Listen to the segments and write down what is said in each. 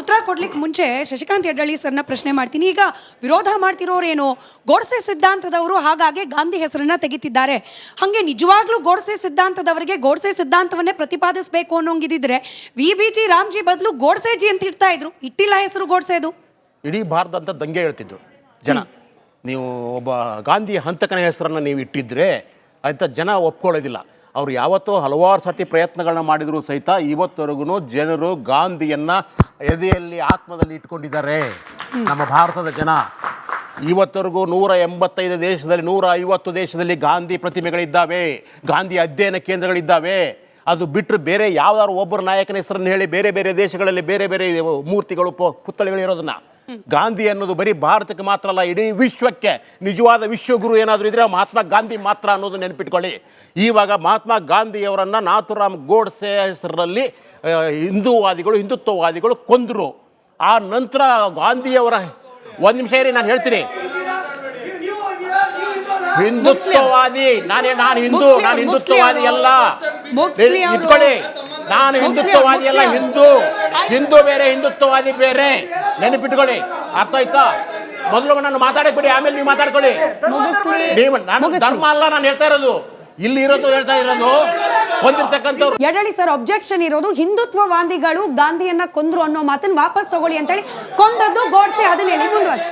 ಉತ್ತರ ಕೊಡ್ಲಿಕ್ಕೆ ಮುಂಚೆ ಶಶಿಕಾಂತ್ ಯಡ್ಡಳ್ಳಿ ಸರ್ನ ಪ್ರಶ್ನೆ ಮಾಡ್ತೀನಿ. ಈಗ ವಿರೋಧ ಮಾಡ್ತಿರೋರೇನು ಗೋಡ್ಸೆ ಸಿದ್ಧಾಂತದವರು, ಹಾಗಾಗಿ ಗಾಂಧಿ ಹೆಸರನ್ನ ತೆಗಿತಿದ್ದಾರೆ. ಹಾಗೆ ನಿಜವಾಗ್ಲೂ ಗೋಡ್ಸೆ ಸಿದ್ಧಾಂತದವರಿಗೆ ಗೋಡ್ಸೆ ಸಿದ್ಧಾಂತವನ್ನೇ ಪ್ರತಿಪಾದಿಸಬೇಕು ಅನ್ನೋಂಗಿದ್ರೆ VBG ರಾಮ್ಜಿ ಬದಲು ಗೋಡ್ಸೆಜಿ ಅಂತ ಇಡ್ತಾ ಇದ್ರು, ಇಟ್ಟಿಲ್ಲ ಹೆಸರು ಗೋಡ್ಸೆದು. ಇಡೀ ಭಾರತ ಅಂತ ದಂಗೆ ಹೇಳ್ತಿದ್ರು ಜನ. ನೀವು ಒಬ್ಬ ಗಾಂಧಿ ಹಂತಕನ ಹೆಸರನ್ನು ನೀವು ಇಟ್ಟಿದ್ರೆ ಅಂತ ಜನ ಒಪ್ಕೊಳ್ಳೋದಿಲ್ಲ. ಅವರು ಯಾವತ್ತೂ ಹಲವಾರು ಸರ್ತಿ ಪ್ರಯತ್ನಗಳನ್ನ ಮಾಡಿದ್ರು ಸಹಿತ ಇವತ್ತವರೆಗೂ ಜನರು ಗಾಂಧಿಯನ್ನು ಎದೆಯಲ್ಲಿ ಆತ್ಮದಲ್ಲಿ ಇಟ್ಕೊಂಡಿದ್ದಾರೆ. ನಮ್ಮ ಭಾರತದ ಜನ ಇವತ್ತವರೆಗೂ 185 ದೇಶದಲ್ಲಿ 150 ದೇಶದಲ್ಲಿ ಗಾಂಧಿ ಪ್ರತಿಮೆಗಳಿದ್ದಾವೆ, ಗಾಂಧಿ ಅಧ್ಯಯನ ಕೇಂದ್ರಗಳಿದ್ದಾವೆ. ಅದು ಬಿಟ್ಟರೆ ಬೇರೆ ಯಾವ್ದಾದ್ರು ಒಬ್ಬರ ನಾಯಕನ ಹೆಸರನ್ನು ಹೇಳಿ ಬೇರೆ ಬೇರೆ ದೇಶಗಳಲ್ಲಿ ಬೇರೆ ಬೇರೆ ಮೂರ್ತಿಗಳು ಪುತ್ಥಳಿಗಳು ಇರೋದನ್ನ. ಗಾಂಧಿ ಅನ್ನೋದು ಬರೀ ಭಾರತಕ್ಕೆ ಮಾತ್ರ ಅಲ್ಲ, ಇಡೀ ವಿಶ್ವಕ್ಕೆ ನಿಜವಾದ ವಿಶ್ವಗುರು ಏನಾದರೂ ಇದ್ರೆ ಮಹಾತ್ಮ ಗಾಂಧಿ ಮಾತ್ರ ಅನ್ನೋದು ನೆನಪಿಟ್ಕೊಳ್ಳಿ. ಇವಾಗ ಮಹಾತ್ಮ ಗಾಂಧಿಯವರನ್ನು ನಾಥುರಾಮ್ ಗೋಡ್ಸೆ ಹೆಸರಲ್ಲಿ ಹಿಂದುತ್ವವಾದಿಗಳು ಕೊಂದರು. ಆ ನಂತರ ಗಾಂಧಿಯವರ ಒಂದು ನಿಮಿಷ ಇರಿ, ನಾನು ಹೇಳ್ತೀನಿ. ಹಿಂದುತ್ವವಾದಿ ನಾನು ಹಿಂದುತ್ವವಾದಿ ಅಲ್ಲ, ಇಟ್ಕೊಳ್ಳಿ. ನಾನು ಹಿಂದುತ್ವವಾದಿ ಅಲ್ಲ, ಹಿಂದೂ ಬೇರೆ ಹಿಂದುತ್ವವಾದಿ ಬೇರೆ, ನೆನಪಿಟ್ಕೊಳ್ಳಿ. ಅರ್ಥ ಆಯ್ತಾ? ಮೊದಲು ನಾನು ಮಾತಾಡಕ್ ಬಿಡಿ, ಆಮೇಲೆ ನೀವು ಮಾತಾಡ್ಕೊಳ್ಳಿ. ನೀವು ನಾನು ಧರ್ಮ ಅಲ್ಲ ನಾನು ಹೇಳ್ತಾ ಇರೋದು, ಇಲ್ಲಿ ಇರೋದು ಹೇಳ್ತಾ ಇರೋದು ಹೊಂದಿರ್ತಕ್ಕಂಥವ್ರು. ಯಡ್ಡಳ್ಳಿ ಸರ್ ಅಬ್ಜೆಕ್ಷನ್ ಇರೋದು ಹಿಂದುತ್ವವಾದಿಗಳು ಗಾಂಧಿಯನ್ನ ಕೊಂದ್ರು ಅನ್ನೋ ಮಾತನ್ನ ವಾಪಸ್ ತಗೊಳ್ಳಿ ಅಂತೇಳಿ. ಕೊಂದದ್ದು ಗೋಡ್ಸೆ, ಅದನ್ನ ಹೇಳಿ ಮುಂದುವರ್ಸಿ.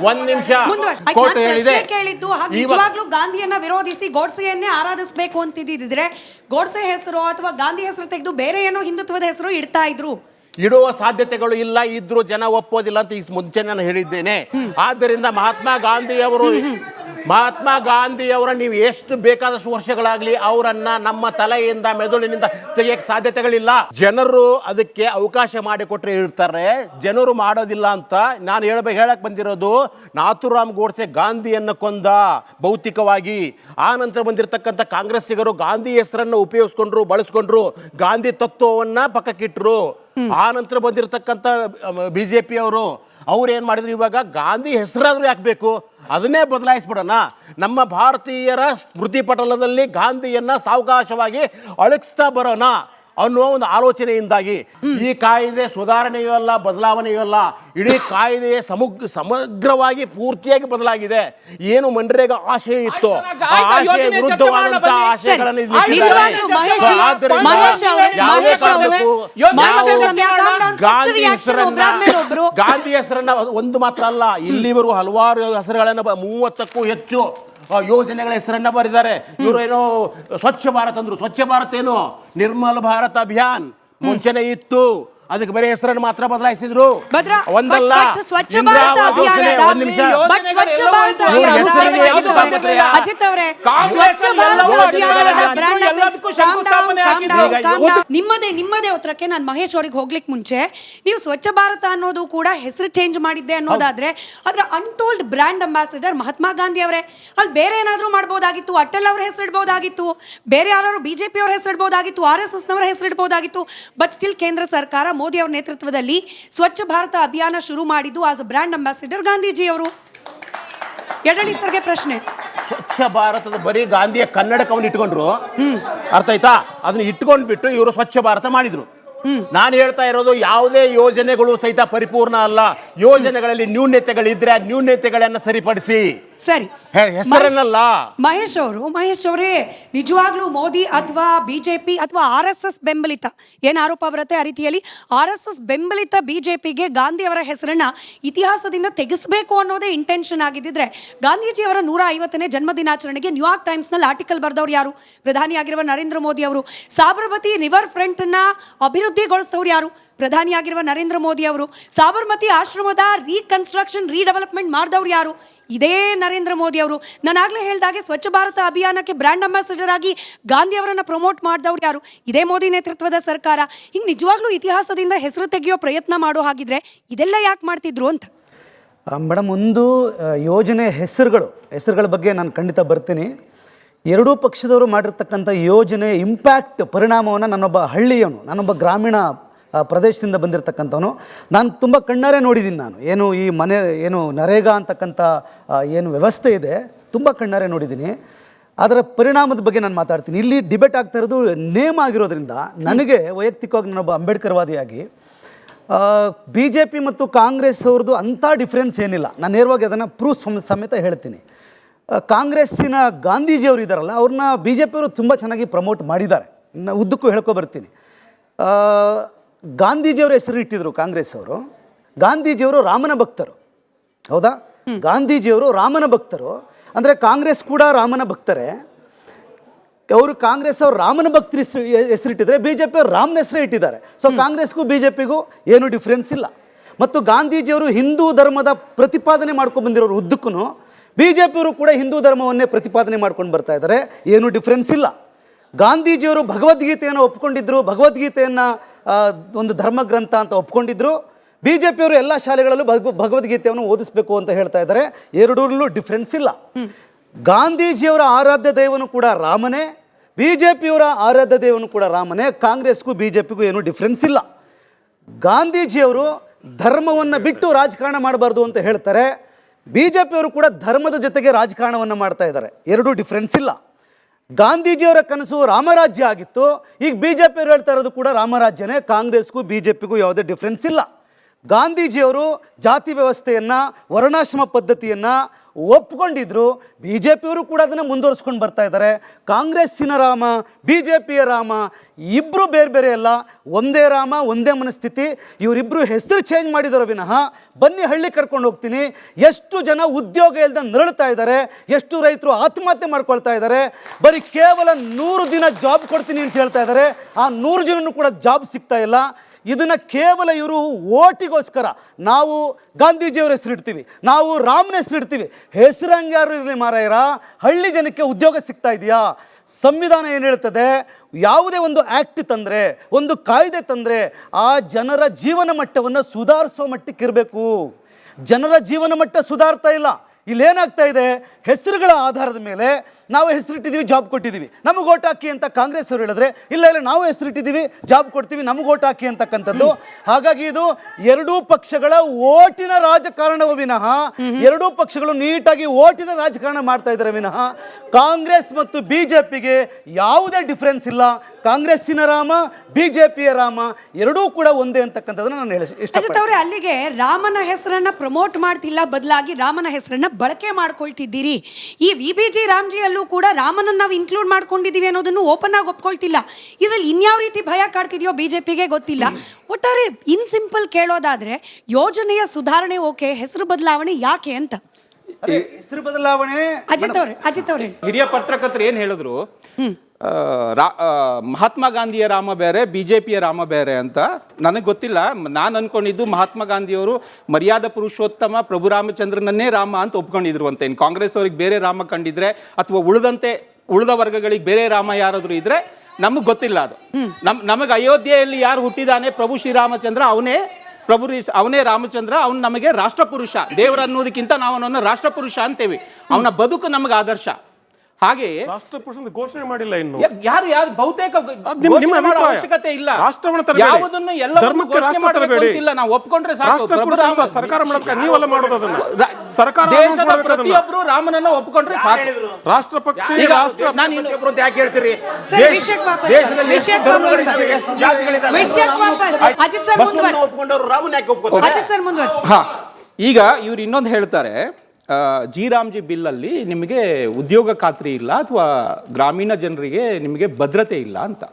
ಒಂದ್ ನಿಮಿಷ ಕೇಳಿದ್ದು ನಿಜವಾಗ್ಲೂ ಗಾಂಧಿಯನ್ನ ವಿರೋಧಿಸಿ ಗೋಡ್ಸೆಯನ್ನೇ ಆರಾಧಿಸಬೇಕು ಅಂತಿದ್ರೆ ಗೋಡ್ಸೆ ಹೆಸರು ಅಥವಾ ಗಾಂಧಿ ಹೆಸರು ತೆಗೆದು ಬೇರೆ ಏನೋ ಹಿಂದುತ್ವದ ಹೆಸರು ಇಡ್ತಾ ಇದ್ರು. ಇಡುವ ಸಾಧ್ಯತೆಗಳು ಇಲ್ಲ, ಇದ್ರೂ ಜನ ಒಪ್ಪೋದಿಲ್ಲ ಅಂತ ಈಗ ಮುಂಚೆ ನಾನು ಹೇಳಿದ್ದೇನೆ. ಆದ್ದರಿಂದ ಮಹಾತ್ಮ ಗಾಂಧಿಯವರ ನೀವು ಎಷ್ಟು ಬೇಕಾದಷ್ಟು ವರ್ಷಗಳಾಗ್ಲಿ ಅವರನ್ನ ನಮ್ಮ ತಲೆಯಿಂದ ಮೆದುಳಿನಿಂದ ತೆಗಿಯಕ್ಕೆ ಸಾಧ್ಯತೆಗಳಿಲ್ಲ. ಜನರು ಅದಕ್ಕೆ ಅವಕಾಶ ಮಾಡಿಕೊಟ್ರೆ ಇರ್ತಾರೆ, ಜನರು ಮಾಡೋದಿಲ್ಲ ಅಂತ ನಾನು ಹೇಳಕ್ ಬಂದಿರೋದು. ನಾಥುರಾಮ್ ಗೋಡ್ಸೆ ಗಾಂಧಿಯನ್ನು ಕೊಂದ ಭೌತಿಕವಾಗಿ. ಆ ನಂತರ ಬಂದಿರತಕ್ಕಂಥ ಕಾಂಗ್ರೆಸ್ಸಿಗರು ಗಾಂಧಿ ಹೆಸರನ್ನು ಬಳಸ್ಕೊಂಡ್ರು, ಗಾಂಧಿ ತತ್ವವನ್ನ ಪಕ್ಕಕ್ಕಿಟ್ರು. ಆ ನಂತರ ಬಂದಿರತಕ್ಕಂಥ BJP ಅವ್ರು ಏನು ಮಾಡಿದ್ರು, ಇವಾಗ ಗಾಂಧಿ ಹೆಸರಾದ್ರೂ ಯಾಕೆ ಬೇಕು, ಅದನ್ನೇ ಬದಲಾಯಿಸ್ಬಿಡೋಣ. ನಮ್ಮ ಭಾರತೀಯರ ಸ್ಮೃತಿ ಪಟಲದಲ್ಲಿ ಗಾಂಧಿಯನ್ನ ಸಾವಕಾಶವಾಗಿ ಅಳಗಿಸ್ತಾ ಬರೋಣ ಅನ್ನುವ ಒಂದು ಆಲೋಚನೆಯಿಂದಾಗಿ ಈ ಕಾಯ್ದೆ ಸುಧಾರಣೆಯೂ ಅಲ್ಲ, ಬದಲಾವಣೆಯೂ ಅಲ್ಲ, ಇಡೀ ಕಾಯ್ದೆ ಸಮಗ್ರವಾಗಿ ಪೂರ್ತಿಯಾಗಿ ಬದಲಾಗಿದೆ. ಏನು ಮನ್ರೇಗಾ ಆಶಯ ಇತ್ತು, ಆ ಆಶಯ ವಿರುದ್ಧವಾದಂತಹ ಆಶಯಗಳನ್ನು ಗಾಂಧಿ ಹೆಸರನ್ನ ಒಂದು ಮಾತ್ರ ಅಲ್ಲ, ಇಲ್ಲಿವರು ಹಲವಾರು ಹೆಸರುಗಳನ್ನ 30ಕ್ಕೂ ಹೆಚ್ಚು ಯೋಜನೆಗಳ ಹೆಸರನ್ನ ಬರೆದಿದ್ದಾರೆ. ಇವರು ಏನೋ ಸ್ವಚ್ಛ ಭಾರತ್ ಅಂದ್ರು. ಸ್ವಚ್ಛ ಭಾರತ್ ಏನು, ನಿರ್ಮಲ ಭಾರತ ಅಭಿಯಾನ್ ಮುಂಚೆನೆ ಇತ್ತು, ಅದಕ್ಕೆ ಬರೀ ಹೆಸರನ್ನು ಮಾತ್ರ ಬದಲಾಯಿಸಿದ್ರು. ಒಂದಲ್ಲ, ನಿಮ್ಮದೇ ಉತ್ತರಕ್ಕೆ ನಾನು ಮಹೇಶ್ ಅವರಿಗೆ ಹೋಗ್ಲಿಕ್ಕೆ ಮುಂಚೆ, ನೀವು ಸ್ವಚ್ಛ ಭಾರತ ಅನ್ನೋದು ಕೂಡ ಹೆಸರು ಚೇಂಜ್ ಮಾಡಿದ್ದೆ ಅನ್ನೋದಾದ್ರೆ ಅದ್ರ untold brand ambassador Mahatma Gandhi ಅವರೇ. ಅಲ್ಲಿ ಬೇರೆ ಏನಾದ್ರೂ ಮಾಡ್ಬೋದಾಗಿತ್ತು, ಅಟಲ್ ಅವ್ರ ಹೆಸರು ಇಡ್ಬೋದಾಗಿತ್ತು, ಬೇರೆ ಯಾರು BJP ಅವ್ರ ಹೆಸರು ಇಡ್ಬೋದಾಗಿತ್ತು, RSS ನವರ ಹೆಸರು ಇಡ್ಬೋದಾಗಿತ್ತು. ಬಟ್ ಸ್ಟಿಲ್ ಕೇಂದ್ರ ಸರ್ಕಾರ ಮೋದಿ ಅವರ ನೇತೃತ್ವದಲ್ಲಿ ಸ್ವಚ್ಛ ಭಾರತ ಅಭಿಯಾನ ಶುರು ಮಾಡಿದ್ದು as a brand ambassador Gandhiji ಅವರು. ಯಡ್ಡಳ್ಳಿ ಸರ್ಗೆ ಪ್ರಶ್ನೆ. ಸ್ವಚ್ಛ ಭಾರತದ ಬರೀ ಗಾಂಧಿಯ ಕನ್ನಡಕವನ್ನು ಇಟ್ಕೊಂಡ್ರು, ಅರ್ಥ ಆಯ್ತಾ? ಅದನ್ನ ಇಟ್ಕೊಂಡ್ಬಿಟ್ಟು ಇವರು ಸ್ವಚ್ಛ ಭಾರತ ಮಾಡಿದ್ರು. ನಾನು ಹೇಳ್ತಾ ಇರೋದು ಯಾವುದೇ ಯೋಜನೆಗಳು ಸಹಿತ ಪರಿಪೂರ್ಣ ಅಲ್ಲ. ಯೋಜನೆಗಳಲ್ಲಿ ನ್ಯೂನ್ಯತೆಗಳಿದ್ರೆ ಆ ನ್ಯೂನ್ಯತೆಗಳನ್ನ ಸರಿಪಡಿಸಿ. ಸರಿ, ಹೆಸರನ್ನಲ್ಲ. ಮಹೇಶ್ ಅವರೇ, ನಿಜವಾಗ್ಲೂ ಮೋದಿ ಅಥವಾ BJP ಅಥವಾ RSS ಬೆಂಬಲಿತ ಏನ್ ಆರೋಪ ಬರುತ್ತೆ ಆ ರೀತಿಯಲ್ಲಿ RSS ಬೆಂಬಲಿತ BJPಗೆ ಗಾಂಧಿ ಅವರ ಹೆಸರನ್ನ ಇತಿಹಾಸದಿಂದ ತೆಗೆಸಬೇಕು ಅನ್ನೋದೇ ಇಂಟೆನ್ಷನ್ ಆಗಿದ್ದಿದ್ರೆ ಗಾಂಧೀಜಿಯವರ 150ನೇ ಜನ್ಮದಿನಾಚರಣೆಗೆ ನ್ಯೂಯಾರ್ಕ್ ಟೈಮ್ಸ್ ನಲ್ಲಿ ಆರ್ಟಿಕಲ್ ಬರೆದವ್ರು ಯಾರು? ಪ್ರಧಾನಿಯಾಗಿರುವ ನರೇಂದ್ರ ಮೋದಿ ಅವರು. ಸಾಬರಮತಿ ರಿವರ್ ಫ್ರಂಟ್ ನ ಅಭಿವೃದ್ಧಿಗೊಳಿಸಿದವರು ಯಾರು? ಪ್ರಧಾನಿಯಾಗಿರುವ ನರೇಂದ್ರ ಮೋದಿ ಅವರು. ಸಾಬರಮತಿ ಆಶ್ರಮದ ರೀಕನ್ಸ್ಟ್ರಕ್ಷನ್ ರೀಡೆವಲಪ್ಮೆಂಟ್ ಮಾಡಿದವ್ರು ಯಾರು? ಇದೇ ನರೇಂದ್ರ ಮೋದಿ ಅವರು. ನಾನು ಆಗ್ಲೇ ಹೇಳಿದಾಗೆ ಸ್ವಚ್ಛ ಭಾರತ ಅಭಿಯಾನಕ್ಕೆ ಬ್ರ್ಯಾಂಡ್ ಅಂಬಾಸಿಡರ್ ಆಗಿ ಗಾಂಧಿ ಅವರನ್ನ ಪ್ರಮೋಟ್ ಮಾಡಿದವ್ರು ಯಾರು? ಇದೇ ಮೋದಿ ನೇತೃತ್ವದ ಸರ್ಕಾರ. ಹಿಂಗೆ ನಿಜವಾಗ್ಲೂ ಇತಿಹಾಸದಿಂದ ಹೆಸರು ತೆಗೆಯೋ ಪ್ರಯತ್ನ ಮಾಡೋ ಹಾಗಿದ್ರೆ ಇದೆಲ್ಲ ಯಾಕೆ ಮಾಡ್ತಿದ್ರು ಅಂತ. ಮೇಡಮ್, ಒಂದು ಯೋಜನೆ ಹೆಸರುಗಳ ಬಗ್ಗೆ ನಾನು ಖಂಡಿತ ಬರ್ತೀನಿ. ಎರಡೂ ಪಕ್ಷದವರು ಮಾಡಿರ್ತಕ್ಕಂಥ ಯೋಜನೆ ಇಂಪ್ಯಾಕ್ಟ್ ಪರಿಣಾಮವನ್ನು ನಾನೊಬ್ಬ ಗ್ರಾಮೀಣ ಪ್ರದೇಶದಿಂದ ಬಂದಿರತಕ್ಕಂಥವನು, ನಾನು ತುಂಬ ಕಣ್ಣಾರೆ ನೋಡಿದ್ದೀನಿ. ನಾನು ಏನು ನರೇಗಾ ಅಂತಕ್ಕಂಥ ಏನು ವ್ಯವಸ್ಥೆ ಇದೆ ತುಂಬ ಕಣ್ಣಾರೆ ನೋಡಿದ್ದೀನಿ. ಅದರ ಪರಿಣಾಮದ ಬಗ್ಗೆ ನಾನು ಮಾತಾಡ್ತೀನಿ. ಇಲ್ಲಿ ಡಿಬೇಟ್ ಆಗ್ತಾ ಇರೋದು ನೇಮ್ ಆಗಿರೋದ್ರಿಂದ ನನಗೆ ವೈಯಕ್ತಿಕವಾಗಿ ನಾನೊಬ್ಬ ಅಂಬೇಡ್ಕರ್ವಾದಿಯಾಗಿ BJP ಮತ್ತು ಕಾಂಗ್ರೆಸ್ ಅವ್ರದ್ದು ಅಂಥ ಡಿಫ್ರೆನ್ಸ್ ಏನಿಲ್ಲ. ನಾನು ನೇರವಾಗಿ ಅದನ್ನು ಪ್ರೂಫ್ ಸಮೇತ ಹೇಳ್ತೀನಿ. ಕಾಂಗ್ರೆಸ್ಸಿನ ಗಾಂಧೀಜಿಯವರು ಇದ್ದಾರಲ್ಲ, ಅವ್ರನ್ನ BJP ಅವರು ತುಂಬ ಚೆನ್ನಾಗಿ ಪ್ರಮೋಟ್ ಮಾಡಿದ್ದಾರೆ. ಉದ್ದಕ್ಕೂ ಹೇಳ್ಕೊಬರ್ತೀನಿ. ಗಾಂಧೀಜಿಯವರು ಹೆಸರು ಇಟ್ಟಿದ್ರು ಕಾಂಗ್ರೆಸ್ ಅವರು. ಗಾಂಧೀಜಿಯವರು ರಾಮನ ಭಕ್ತರು, ಹೌದಾ? ಗಾಂಧೀಜಿಯವರು ರಾಮನ ಭಕ್ತರು ಅಂದರೆ ಕಾಂಗ್ರೆಸ್ ಕೂಡ ರಾಮನ ಭಕ್ತರೇ. ಅವರು ಕಾಂಗ್ರೆಸ್ ಅವರು ರಾಮನ ಭಕ್ತರು ಹೆಸರಿಟ್ಟಿದ್ದಾರೆ, BJP ಅವರು ರಾಮನ ಹೆಸರೇ ಇಟ್ಟಿದ್ದಾರೆ. ಸೊ ಕಾಂಗ್ರೆಸ್ಗೂ BJPಗೂ ಏನೂ ಡಿಫ್ರೆನ್ಸ್ ಇಲ್ಲ. ಮತ್ತು ಗಾಂಧೀಜಿಯವರು ಹಿಂದೂ ಧರ್ಮದ ಪ್ರತಿಪಾದನೆ ಮಾಡ್ಕೊಂಡು ಬಂದಿರೋರು ಉದ್ದಕ್ಕೂ, BJP ಅವರು ಕೂಡ ಹಿಂದೂ ಧರ್ಮವನ್ನೇ ಪ್ರತಿಪಾದನೆ ಮಾಡ್ಕೊಂಡು ಬರ್ತಾ ಇದ್ದಾರೆ. ಏನೂ ಡಿಫ್ರೆನ್ಸ್ ಇಲ್ಲ. ಗಾಂಧೀಜಿಯವರು ಭಗವದ್ಗೀತೆಯನ್ನು ಒಪ್ಕೊಂಡಿದ್ರು, ಭಗವದ್ಗೀತೆಯನ್ನು ಒಂದು ಧರ್ಮಗ್ರಂಥ ಅಂತ ಒಪ್ಕೊಂಡಿದ್ರು. BJP ಅವರು ಎಲ್ಲ ಶಾಲೆಗಳಲ್ಲೂ ಭಗವದ್ಗೀತೆಯನ್ನು ಓದಿಸ್ಬೇಕು ಅಂತ ಹೇಳ್ತಾ ಇದ್ದಾರೆ. ಎರಡರಲ್ಲೂ ಡಿಫ್ರೆನ್ಸ್ ಇಲ್ಲ. ಗಾಂಧೀಜಿಯವರ ಆರಾಧ್ಯ ದೈವನು ಕೂಡ ರಾಮನೇ, BJPಯವರ ಆರಾಧ್ಯ ದೈವನು ಕೂಡ ರಾಮನೇ. ಕಾಂಗ್ರೆಸ್ಗೂ BJPಗೂ ಏನೂ ಡಿಫ್ರೆನ್ಸ್ ಇಲ್ಲ. ಗಾಂಧೀಜಿಯವರು ಧರ್ಮವನ್ನು ಬಿಟ್ಟು ರಾಜಕಾರಣ ಮಾಡಬಾರ್ದು ಅಂತ ಹೇಳ್ತಾರೆ. BJPಯವರು ಕೂಡ ಧರ್ಮದ ಜೊತೆಗೆ ರಾಜಕಾರಣವನ್ನು ಮಾಡ್ತಾ ಇದ್ದಾರೆ. ಎರಡೂ ಡಿಫ್ರೆನ್ಸ್ ಇಲ್ಲ. ಗಾಂಧೀಜಿಯವರ ಕನಸು ರಾಮರಾಜ್ಯ ಆಗಿತ್ತು, ಈಗ BJPಯವರು ಹೇಳ್ತಾ ಇರೋದು ಕೂಡ ರಾಮರಾಜ್ಯನೇ. ಕಾಂಗ್ರೆಸ್ಗೂ BJPಗೂ ಯಾವುದೇ ಡಿಫ್ರೆನ್ಸ್ ಇಲ್ಲ. ಗಾಂಧೀಜಿಯವರು ಜಾತಿ ವ್ಯವಸ್ಥೆಯನ್ನು, ವರ್ಣಾಶ್ರಮ ಪದ್ಧತಿಯನ್ನು ಒಪ್ಕೊಂಡಿದ್ರು. BJPಯವರು ಕೂಡ ಅದನ್ನು ಮುಂದುವರಿಸ್ಕೊಂಡು ಬರ್ತಾ ಇದ್ದಾರೆ. ಕಾಂಗ್ರೆಸ್ಸಿನ ರಾಮ, BJPಯ ರಾಮ ಇಬ್ಬರು ಬೇರೆ ಬೇರೆ ಅಲ್ಲ, ಒಂದೇ ರಾಮ, ಒಂದೇ ಮನಸ್ಥಿತಿ. ಇವರಿಬ್ಬರು ಹೆಸರು ಚೇಂಜ್ ಮಾಡಿದಾರೋ ವಿನಃ. ಬನ್ನಿ ಹಳ್ಳಿ ಕರ್ಕೊಂಡು ಹೋಗ್ತೀನಿ. ಎಷ್ಟು ಜನ ಉದ್ಯೋಗ ಇಲ್ಲದೆ ನರಳ್ತಾ ಇದ್ದಾರೆ, ಎಷ್ಟು ರೈತರು ಆತ್ಮಹತ್ಯೆ ಮಾಡ್ಕೊಳ್ತಾ ಇದ್ದಾರೆ. ಬರೀ ಕೇವಲ 100 ದಿನ ಜಾಬ್ ಕೊಡ್ತೀನಿ ಅಂತ ಹೇಳ್ತಾ ಇದ್ದಾರೆ. ಆ 100 ಜನನೂ ಕೂಡ ಜಾಬ್ ಸಿಗ್ತಾ ಇಲ್ಲ. ಇದನ್ನು ಕೇವಲ ಇವರು ಓಟಿಗೋಸ್ಕರ ನಾವು ಗಾಂಧೀಜಿಯವ್ರ ಹೆಸರಿಡ್ತೀವಿ, ನಾವು ರಾಮನ ಹೆಸರಿಡ್ತೀವಿ. ಹೆಸರಂಗೆ ಯಾರು ಇರಲಿ ಮಾರಾಯರ, ಹಳ್ಳಿ ಜನಕ್ಕೆ ಉದ್ಯೋಗ ಸಿಗ್ತಾ ಇದೆಯಾ? ಸಂವಿಧಾನ ಏನು ಹೇಳ್ತದೆ? ಯಾವುದೇ ಒಂದು ಆ್ಯಕ್ಟ್ ತಂದರೆ, ಒಂದು ಕಾಯ್ದೆ ತಂದರೆ ಆ ಜನರ ಜೀವನ ಮಟ್ಟವನ್ನು ಸುಧಾರಿಸೋ ಮಟ್ಟಕ್ಕೆ ಇರಬೇಕು. ಜನರ ಜೀವನ ಮಟ್ಟ ಸುಧಾರ್ತಾ ಇಲ್ಲ. ಇಲ್ಲೇನಾಗ್ತಾ ಇದೆ, ಹೆಸರುಗಳ ಆಧಾರದ ಮೇಲೆ ನಾವು ಹೆಸರಿಟ್ಟಿದ್ದೀವಿ, ಜಾಬ್ ಕೊಟ್ಟಿದ್ದೀವಿ, ನಮಗೆ ಓಟ್ ಹಾಕಿ ಅಂತ ಕಾಂಗ್ರೆಸ್ ಅವರು ಹೇಳಿದ್ರೆ, ಇಲ್ಲ ಇಲ್ಲ ನಾವು ಹೆಸರಿಟ್ಟಿದ್ದೀವಿ, ಜಾಬ್ ಕೊಡ್ತೀವಿ, ನಮಗೆ ಓಟ್ ಹಾಕಿ ಅಂತಕ್ಕಂಥದ್ದು. ಹಾಗಾಗಿ ಇದು ಎರಡೂ ಪಕ್ಷಗಳ ಓಟಿನ ರಾಜಕಾರಣವೂ ವಿನಃ, ಎರಡೂ ಪಕ್ಷಗಳು ನೀಟಾಗಿ ಓಟಿನ ರಾಜಕಾರಣ ಮಾಡ್ತಾ ಇದ್ದಾರೆ ವಿನಃ ಕಾಂಗ್ರೆಸ್ ಮತ್ತು BJPಗೆ ಯಾವುದೇ ಡಿಫ್ರೆನ್ಸ್ ಇಲ್ಲ. ಕಾಂಗ್ರೆಸ್ಸಿನ ರಾಮ, BJPಯ ರಾಮ ಎರಡೂ ಕೂಡ ಒಂದೇ ಅಂತಕ್ಕಂಥದ್ದನ್ನ ನಾನು ಇಷ್ಟಪಡ್ತೀನಿ. ಅಲ್ಲಿಗೆ ರಾಮನ ಹೆಸರನ್ನ ಪ್ರಮೋಟ್ ಮಾಡ್ತಿಲ್ಲ, ಬದಲಾಗಿ ರಾಮನ ಹೆಸರನ್ನ ಬಳಕೆ ಮಾಡ್ಕೊಳ್ತಿದ್ದೀರಿ. ಈ VBG ರಾಮ್ಜಿಯಲ್ಲೂ ಕೂಡ ರಾಮನನ್ನ ನಾವು ಇನ್ಕ್ಲೂಡ್ ಮಾಡ್ಕೊಂಡಿದ್ದೀವಿ ಅನ್ನೋದನ್ನು ಓಪನ್ ಆಗಿ ಒಪ್ಕೊಳ್ತಿಲ್ಲ. ಇದರಲ್ಲಿ ಇನ್ಯಾವ ರೀತಿ ಭಯ ಕಾಡ್ತಿದೆಯೋ BJPಗೆ ಗೊತ್ತಿಲ್ಲ. ಒಟ್ಟಾರೆ ಇನ್ ಸಿಂಪಲ್ ಕೇಳೋದಾದ್ರೆ ಯೋಜನೆಯ ಸುಧಾರಣೆ ಓಕೆ, ಹೆಸರು ಬದಲಾವಣೆ ಯಾಕೆ ಅಂತ. ಹೆಸರು ಬದಲಾವಣೆ ಅಜಿತ್ ಅವ್ರೆ ಹಿರಿಯ ಪತ್ರಕರ್ತರು ಏನ್ ಹೇಳಿದ್ರು, ಮಹಾತ್ಮ ಗಾಂಧಿಯ ರಾಮ ಬೇರೆ, BJPಯ ರಾಮ ಬೇರೆ ಅಂತ. ನನಗೆ ಗೊತ್ತಿಲ್ಲ, ನಾನು ಅನ್ಕೊಂಡಿದ್ದು ಮಹಾತ್ಮ ಗಾಂಧಿಯವರು ಮರ್ಯಾದಾ ಪುರುಷೋತ್ತಮ ಪ್ರಭು ರಾಮಚಂದ್ರನನ್ನೇ ರಾಮ ಅಂತ ಒಪ್ಕೊಂಡಿದ್ರು ಅಂತ. ಇನ್ನು ಕಾಂಗ್ರೆಸ್ ಅವ್ರಿಗೆ ಬೇರೆ ರಾಮ ಕಂಡಿದ್ರೆ ಅಥವಾ ಉಳಿದ ವರ್ಗಗಳಿಗೆ ಬೇರೆ ರಾಮ ಯಾರಾದ್ರೂ ಇದ್ರೆ ನಮಗೆ ಗೊತ್ತಿಲ್ಲ. ಅದು ನಮಗೆ ಅಯೋಧ್ಯೆಯಲ್ಲಿ ಯಾರು ಹುಟ್ಟಿದಾನೆ ಪ್ರಭು ಶ್ರೀರಾಮಚಂದ್ರ, ಅವನೇ ರಾಮಚಂದ್ರ. ಅವನು ನಮಗೆ ರಾಷ್ಟ್ರಪುರುಷ. ದೇವರ ಅನ್ನೋದಕ್ಕಿಂತ ನಾವು ಅವನನ್ನು ರಾಷ್ಟ್ರಪುರುಷ ಅಂತೇವಿ. ಅವನ ಬದುಕು ನಮಗೆ ಆದರ್ಶ. ಹಾಗೆ ರಾಷ್ಟ್ರಪುರುಷ ಘೋಷಣೆ ಮಾಡಿಲ್ಲ ಇನ್ನು. ಯಾರು ಬಹುತೇಕ ಅವಶ್ಯಕತೆ ಇಲ್ಲ. ಯಾವುದನ್ನು ಎಲ್ಲ ನಾವು ಒಪ್ಕೊಂಡ್ರೆ ಸಾಕು. ಸರ್ಕಾರ ನೀವೆಲ್ಲ ಮಾಡೋದು ಸರ್ಕಾರ ದೇಶದ ಪ್ರತಿಯೊಬ್ಬರು ರಾಮನನ್ನ ಒಪ್ಕೊಂಡ್ರೆ ಸಾಕು. ರಾಷ್ಟ್ರಪಕ್ಷ ಯಾಕೆ ಹೇಳ್ತೀರಿ? ಈಗ ಇವ್ರು ಇನ್ನೊಂದು ಹೇಳ್ತಾರೆ, G-Ramji ಬಿಲ್ಲಲ್ಲಿ ನಿಮಗೆ ಉದ್ಯೋಗ ಖಾತ್ರಿ ಇಲ್ಲ ಅಥವಾ ಗ್ರಾಮೀಣ ಜನರಿಗೆ ನಿಮಗೆ ಭದ್ರತೆ ಇಲ್ಲ ಅಂತ.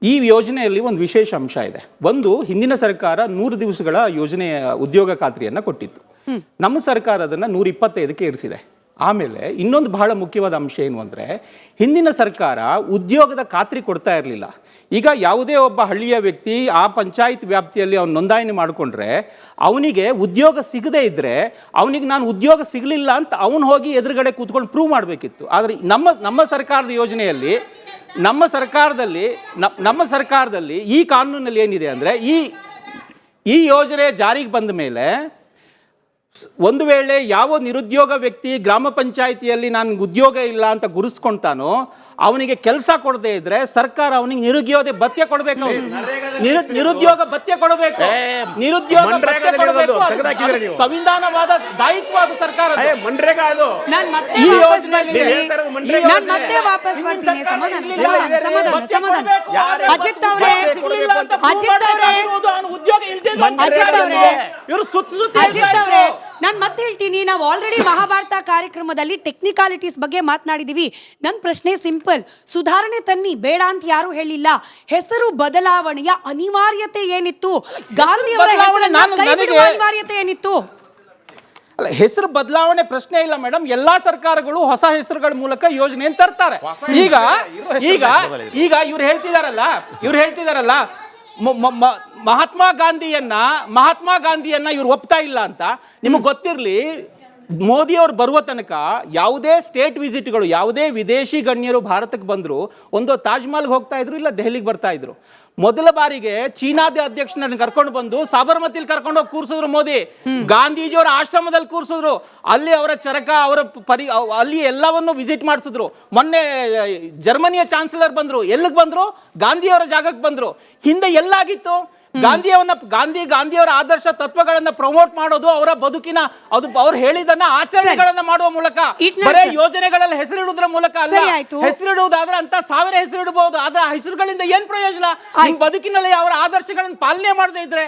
ಈ ಯೋಜನೆಯಲ್ಲಿ ಒಂದು ವಿಶೇಷ ಅಂಶ ಇದೆ. ಒಂದು, ಹಿಂದಿನ ಸರ್ಕಾರ 100 ದಿವಸಗಳ ಯೋಜನೆಯ ಉದ್ಯೋಗ ಖಾತ್ರಿಯನ್ನು ಕೊಟ್ಟಿತ್ತು. ನಮ್ಮ ಸರ್ಕಾರ ಅದನ್ನು 125ಕ್ಕೆ ಏರಿಸಿದೆ. ಆಮೇಲೆ ಇನ್ನೊಂದು ಬಹಳ ಮುಖ್ಯವಾದ ಅಂಶ ಏನು ಅಂದರೆ, ಹಿಂದಿನ ಸರ್ಕಾರ ಉದ್ಯೋಗದ ಖಾತ್ರಿ ಕೊಡ್ತಾ ಇರಲಿಲ್ಲ. ಈಗ ಯಾವುದೇ ಒಬ್ಬ ಹಳ್ಳಿಯ ವ್ಯಕ್ತಿ ಆ ಪಂಚಾಯತ್ ವ್ಯಾಪ್ತಿಯಲ್ಲಿ ಅವನು ನೋಂದಾವಣಿ ಮಾಡಿಕೊಂಡ್ರೆ ಅವನಿಗೆ ಉದ್ಯೋಗ ಸಿಗದೇ ಇದ್ದರೆ ಅವನಿಗೆ ನಾನು ಉದ್ಯೋಗ ಸಿಗಲಿಲ್ಲ ಅಂತ ಅವನು ಹೋಗಿ ಎದುರುಗಡೆ ಕೂತ್ಕೊಂಡು ಪ್ರೂವ್ ಮಾಡಬೇಕಿತ್ತು. ಆದರೆ ನಮ್ಮ ಸರ್ಕಾರದ ಯೋಜನೆಯಲ್ಲಿ, ನಮ್ಮ ಸರ್ಕಾರದಲ್ಲಿ ಈ ಕಾನೂನಲ್ಲಿ ಏನಿದೆ ಅಂದರೆ, ಈ ಯೋಜನೆ ಜಾರಿಗೆ ಬಂದ ಮೇಲೆ ಒಂದು ವೇಳೆ ಯಾವ ನಿರುದ್ಯೋಗ ವ್ಯಕ್ತಿ ಗ್ರಾಮ ಪಂಚಾಯಿತಿಯಲ್ಲಿ ನಾನು ಉದ್ಯೋಗ ಇಲ್ಲ ಅಂತ ಗುರುಸ್ಕೊಳ್ತಾನೋ ಅವನಿಗೆ ಕೆಲಸ ಕೊಡದೇ ಇದ್ರೆ ಸರ್ಕಾರ ಅವನಿಗೆ ನಿರುದ್ಯೋಗ ಭತ್ಯೆ ಕೊಡಬೇಕು. ನಿರುದ್ಯೋಗ ಭತ್ಯೆ ಕೊಡಬೇಕು. ನಿರುದ್ಯೋಗ ಭತ್ಯೆ ಕೊಡಬೇಕು. ಸಂವಿಧಾನವಾದ ದಾಯಿತ್ವ ಅದು ಸರ್ಕಾರ. ಮನ್ರೇಗಾ ಅದು. ನಾನ್ ಮತ್ತೆ ವಾಪಸ್ ಬರ್ತೀನಿ. ನಾನ್ ಮತ್ತೆ ವಾಪಸ್ ಬರ್ತೀನಿ. ಸಮಾಧಾನ. ಅಜಿತ್ ಅವರೇ, ನಾನ್ ಮತ್ತೆ ಹೇಳ್ತೀನಿ, ನಾವು ಆಲ್ರೆಡಿ ಮಹಾಭಾರತ ಕಾರ್ಯಕ್ರಮದಲ್ಲಿ ಟೆಕ್ನಿಕಾಲಿಟೀಸ್ ಬಗ್ಗೆ ಮಾತನಾಡಿದೀವಿ. ನನ್ನ ಪ್ರಶ್ನೆ ಸಿಂಪಲ್. ಸುಧಾರಣೆ ತನ್ನಿ, ಬೇಡ ಅಂತ ಯಾರು ಹೇಳಿಲ್ಲ. ಹೆಸರು ಬದಲಾವಣೆಯ ಅನಿವಾರ್ಯತೆ ಏನಿತ್ತು? ಗಾಂಧಿ ಅವರ ಅನಿವಾರ್ಯತೆ ಏನಿತ್ತು? ಅಲ್ಲ, ಹೆಸರು ಬದಲಾವಣೆ ಪ್ರಶ್ನೆ ಇಲ್ಲ ಮೇಡಮ್. ಎಲ್ಲಾ ಸರ್ಕಾರಗಳು ಹೊಸ ಹೆಸರುಗಳ ಮೂಲಕ ಯೋಜನೆ ತರ್ತಾರೆ. ಈಗ ಈಗ ಈಗ ಇವ್ರು ಹೇಳ್ತಿದಾರಲ್ಲ ಮಹಾತ್ಮ ಗಾಂಧಿಯನ್ನ ಇವ್ರು ಒಪ್ತಾ ಇಲ್ಲ ಅಂತ. ನಿಮಗೆ ಗೊತ್ತಿರಲಿ, ಮೋದಿ ಅವರು ಬರುವ ತನಕ ಯಾವುದೇ ಸ್ಟೇಟ್ ವಿಸಿಟ್ಗಳು, ಯಾವುದೇ ವಿದೇಶಿ ಗಣ್ಯರು ಭಾರತಕ್ಕೆ ಬಂದ್ರು, ಒಂದು ತಾಜ್ ಮಹಲ್ಗೆ ಹೋಗ್ತಾ ಇದ್ರು, ಇಲ್ಲ ದೆಹಲಿಗೆ ಬರ್ತಾ ಇದ್ರು. ಮೊದಲ ಬಾರಿಗೆ ಚೀನಾದ ಅಧ್ಯಕ್ಷರನ್ನ ಕರ್ಕೊಂಡು ಬಂದು ಸಾಬರ್ಮತಿಲಿ ಕರ್ಕೊಂಡು ಹೋಗಿ ಕೂರಿಸಿದ್ರು ಮೋದಿ. ಗಾಂಧೀಜಿಯವರ ಆಶ್ರಮದಲ್ಲಿ ಕೂರಿಸಿದ್ರು. ಅಲ್ಲಿ ಅವರ ಚರಕ, ಅವರ ಅಲ್ಲಿ ಎಲ್ಲವನ್ನು ವಿಸಿಟ್ ಮಾಡಿಸಿದ್ರು. ಮೊನ್ನೆ ಜರ್ಮನಿಯ ಚಾನ್ಸಲರ್ ಬಂದ್ರು. ಎಲ್ಲಿಗೆ ಬಂದ್ರು? ಗಾಂಧಿಯವರ ಜಾಗಕ್ಕೆ ಬಂದ್ರು. ಹಿಂದೆ ಎಲ್ಲಾಗಿತ್ತು? ಗಾಂಧಿಯವರ ಆದರ್ಶ ತತ್ವಗಳನ್ನ ಪ್ರಮೋಟ್ ಮಾಡೋದು, ಅವರ ಬದುಕಿನ ಅವ್ರು ಹೇಳಿದನ್ನ ಆಚರಣೆಗಳನ್ನ ಮಾಡುವ ಮೂಲಕ, ಬರೇ ಯೋಜನೆಗಳಲ್ಲಿ ಹೆಸರಿಡುವುದರ ಮೂಲಕ ಅಲ್ಲ. ಹೆಸರಿಡುವುದಾದ್ರೆ ಅಂತ 1000 ಹೆಸರಿಡಬಹುದು. ಆದ್ರೆ ಆ ಹೆಸರುಗಳಿಂದ ಏನ್ ಪ್ರಯೋಜನ? ಬದುಕಿನಲ್ಲಿ ಅವರ ಆದರ್ಶಗಳನ್ನು ಪಾಲನೆ ಮಾಡದೇ ಇದ್ರೆ